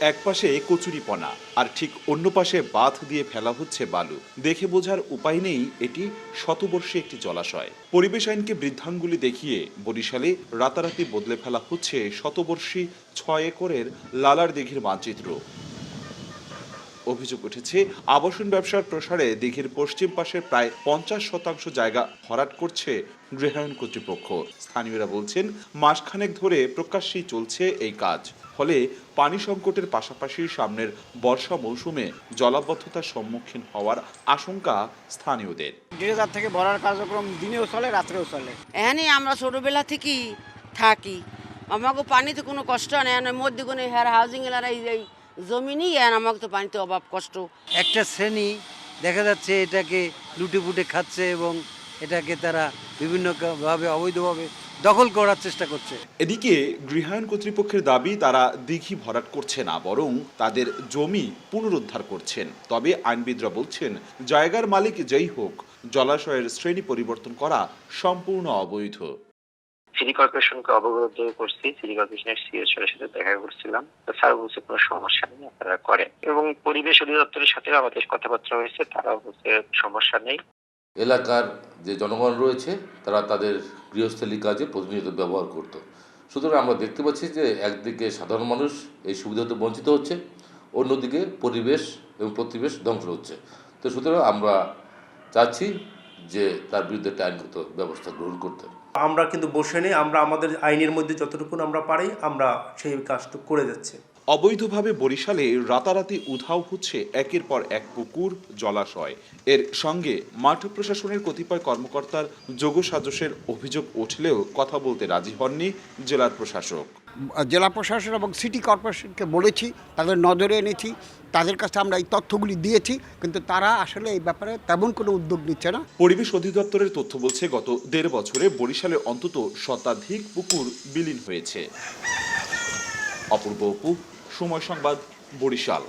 একপাশে কচুরিপনা আর ঠিক অন্য পাশে বাঁধ দিয়ে ফেলা হচ্ছে বালু। দেখে বোঝার উপায় নেই এটি শতবর্ষী একটি জলাশয়। পরিবেশ আইনকে বৃদ্ধাঙ্গুলি দেখিয়ে বরিশালে রাতারাতি বদলে ফেলা হচ্ছে শতবর্ষী ৬ একরের লালার দিঘির মানচিত্র। অভিযোগ উঠেছে আবাসন ব্যবসার প্রসারে দিঘির পশ্চিম পাশের প্রায় ৫০% জায়গা ভরাট করছে গৃহায়ণ কর্তৃপক্ষ। স্থানীয়রা বলছেন মাসখানেক ধরে প্রকাশ্যেই চলছে এই কাজ, ফলে পানি সংকটের পাশাপাশি সামনের বর্ষা মৌসুমে জলাবদ্ধতার সম্মুখীন হওয়ার আশঙ্কা স্থানীয়দের। ড্রেজার থেকে ভরার কার্যক্রম দিনেও চলে, রাত্রেও চলে। এখানে আমরা ছোটবেলা থেকেই থাকি, আমাকে পানিতে কোনো কষ্ট নেই। মধ্যে কোনো হেয়ার হাউজিং এলাকা এই জমিনই আমাকে তো পানিতে অভাব কষ্ট। একটা শ্রেণী দেখা যাচ্ছে এটাকে লুটে পুটে খাচ্ছে এবং এটাকে তারা বিভিন্নভাবে অবৈধভাবে দখল করার চেষ্টা করছে। এদিকে গৃহায়ণ কর্তৃপক্ষের দাবি তারা দিঘি ভরাট করছে না, বরং তাদের জমি পুনরুদ্ধার করছেন। তবে আইনবিদরা বলছেন জায়গার মালিক যেই হোক, জলাশয়ের শ্রেণী পরিবর্তন করা সম্পূর্ণ অবৈধ। সিটি কর্পোরেশনকে অবগত করছি, সিটি কর্পোরেশনের সিএসওর সাথে দেখা করছিলাম, স্যার বলছে কোনো সমস্যা নেই, আপনারা করেন। এবং পরিবেশ অধিদপ্তরের সাথে আমাদের কথাবার্তা হয়েছে, তারাও বলছে সমস্যা নেই। এলাকার যে জনগণ রয়েছে তারা তাদের গৃহস্থলী কাজে প্রতিনিয়ত ব্যবহার করত। সুতরাং আমরা দেখতে পাচ্ছি যে একদিকে সাধারণ মানুষ এই সুবিধাতে বঞ্চিত হচ্ছে, অন্যদিকে পরিবেশ এবং প্রতিবেশ ধ্বংস হচ্ছে। তো সুতরাং আমরা চাচ্ছি যে তার বিরুদ্ধে একটা আইনগত ব্যবস্থা গ্রহণ করতে। আমরা কিন্তু বসে নেই, আমরা আমাদের আইনের মধ্যে যতটুকু আমরা পারি আমরা সেই কাজটুকু করে যাচ্ছি। অবৈধভাবে বরিশালে রাতারাতি উধাও হচ্ছে একের পর এক পুকুর, জলাশয়। এর সঙ্গে মাঠ প্রশাসনের কতিপয় কর্মকর্তার যোগসাজশের অভিযোগ উঠলেও কথা বলতে রাজি হননি জেলার প্রশাসক। জেলা প্রশাসন এবং সিটি কর্পোরেশনকে বলেছি, তাদের নজরে এনেছি, তাদের কাছে আমরা এই তথ্যগুলি দিয়েছি, কিন্তু তারা আসলে এই ব্যাপারে তেমন কোনো উদ্যোগ নিচ্ছে না। পরিবেশ অধিদপ্তরের তথ্য বলছে গত ১.৫ বছরে বরিশালে অন্তত শতাধিক পুকুর বিলীন হয়েছে। অপূর্ব অপু, সময় সংবাদ, বরিশাল।